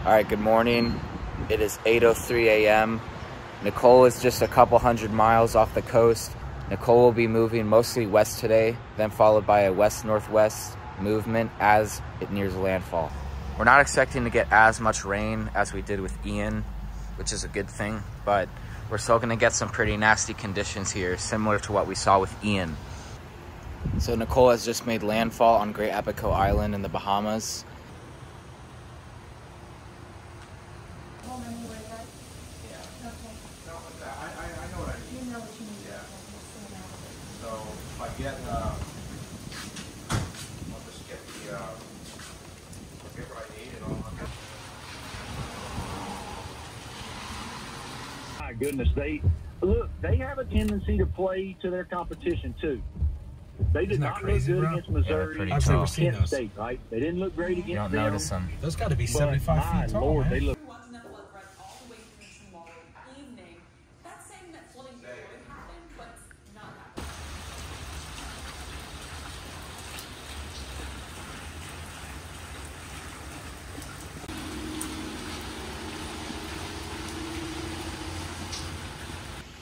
All right, good morning. It is 8:03 a.m. Nicole is just a couple hundred miles off the coast. Nicole will be moving mostly west today, then followed by a west-northwest movement as it nears landfall. We're not expecting to get as much rain as we did with Ian, which is a good thing, but we're still gonna get some pretty nasty conditions here, similar to what we saw with Ian. So Nicole has just made landfall on Great Abaco Island in the Bahamas. I'll just get the whatever I need and all. My goodness, they have a tendency to play to their competition too. They did not look good against Missouri, I've never seen Kent those. State, right? They didn't look great against You don't them. notice them. Those got to be 75 feet tall, Lord, man. they look.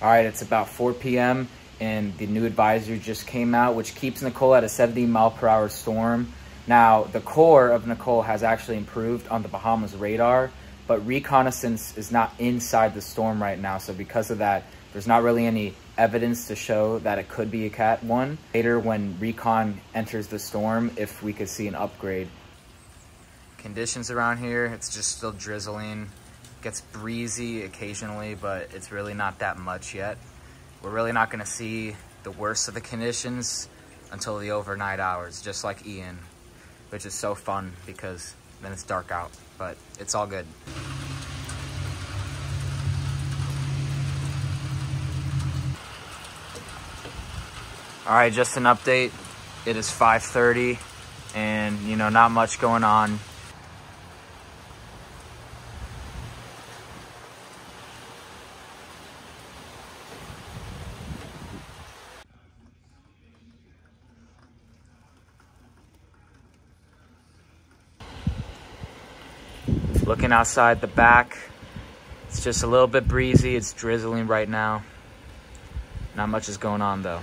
All right, it's about 4 p.m. and the new advisory just came out, which keeps Nicole at a 70-mile-per-hour storm. Now, the core of Nicole has actually improved on the Bahamas radar, but reconnaissance is not inside the storm right now. So because of that, there's not really any evidence to show that it could be a Cat 1. Later, when recon enters the storm, if we could see an upgrade. Conditions around here, it's just still drizzling. Gets breezy occasionally, but it's really not that much yet. We're really not gonna see the worst of the conditions until the overnight hours, just like Ian, which is so fun because then it's dark out, but it's all good. All right, just an update. It is 5:30 and not much going on. Looking outside the back, it's just a little bit breezy. It's drizzling right now. Not much is going on though.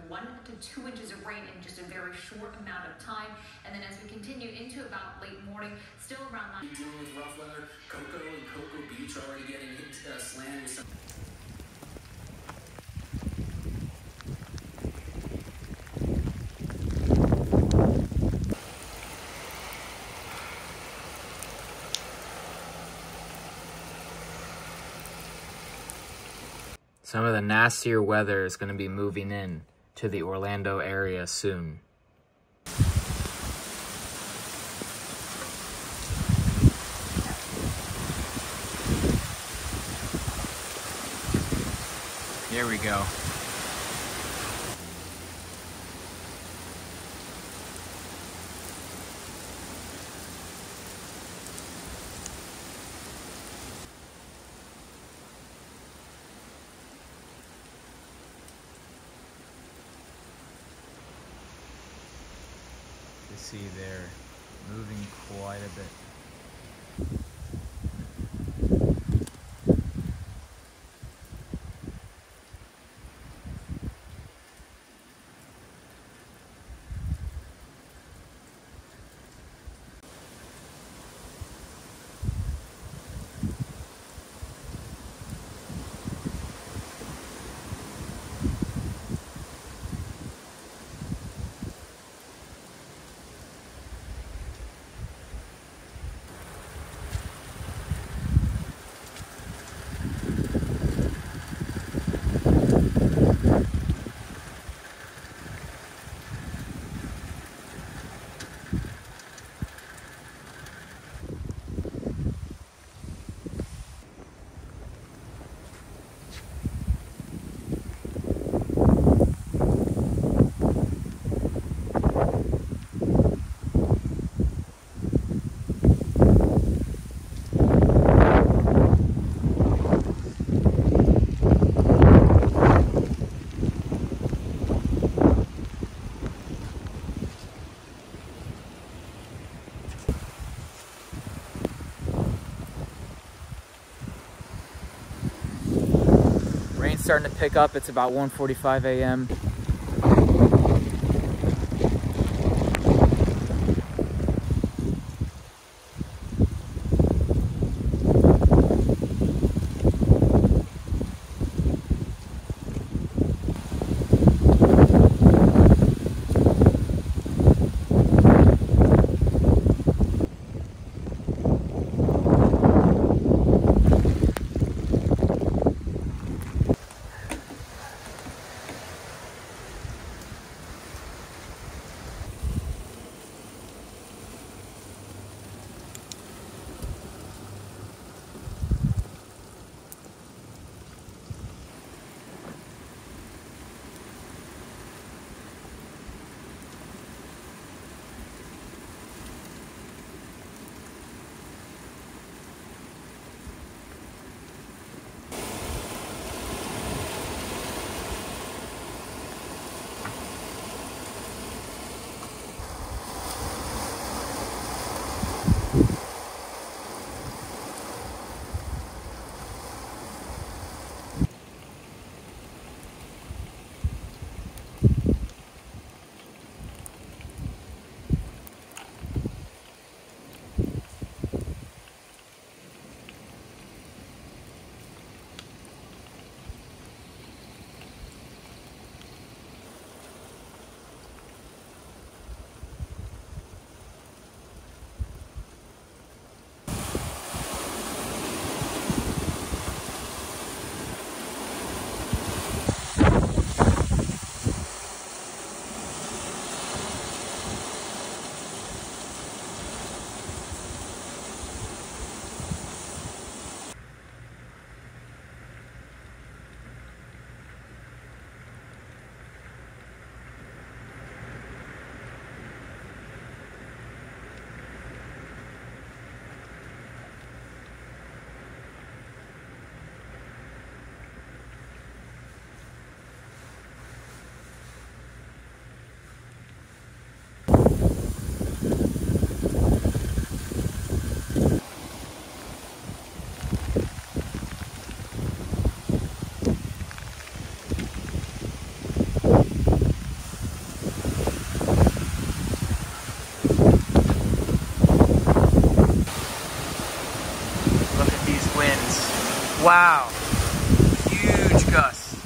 One to 2 inches of rain in just a very short amount of time, and then as we continue into about late morning, still around 9. Dealing with rough weather, Cocoa and Cocoa Beach already getting slammed with some. Some of the nastier weather is going to be moving in to the Orlando area soon. Here we go. You see they're moving quite a bit. rain's starting to pick up. It's about 1:45 a.m. Wow, huge gusts.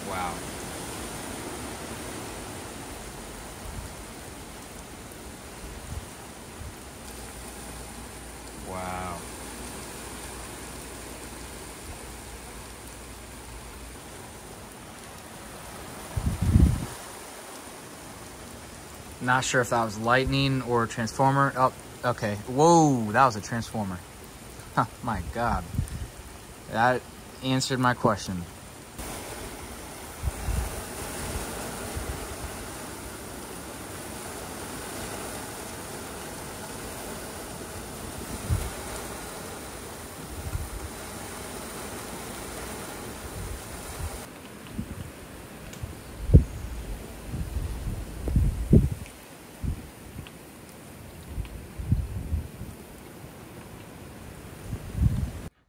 Wow. Wow. Not sure if that was lightning or a transformer. Oh, okay. Whoa, that was a transformer. Huh, my God. That answered my question.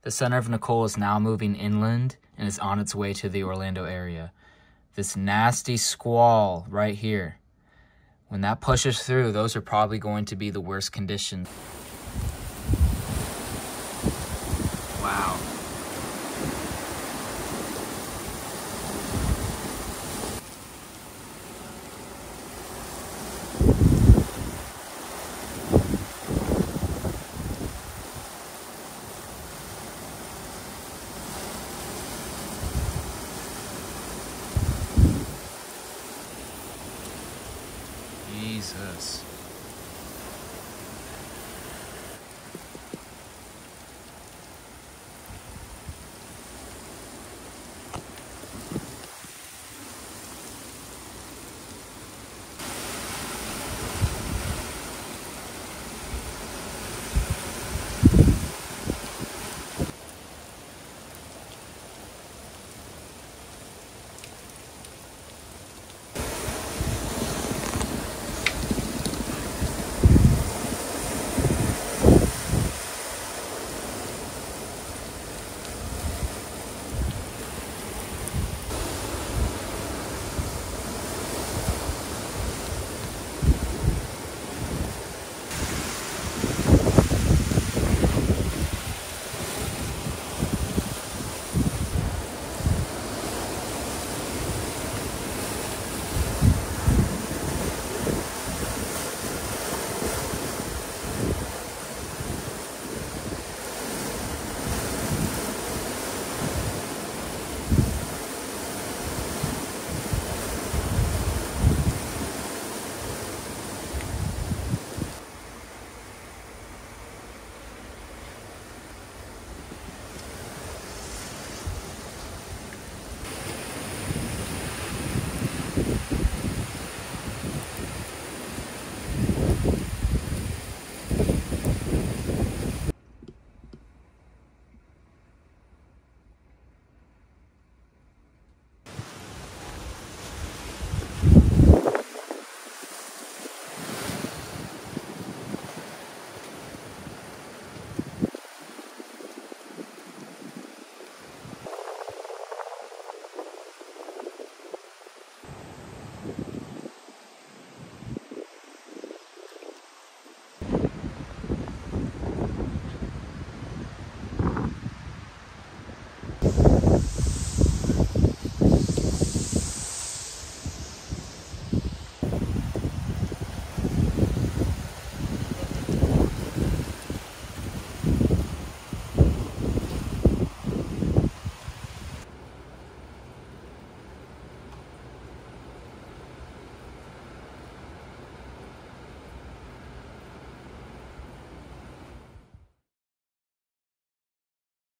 The center of Nicole is now moving inland and is on its way to the Orlando area. This nasty squall right here, when that pushes through, those are probably going to be the worst conditions. Wow. Jesus.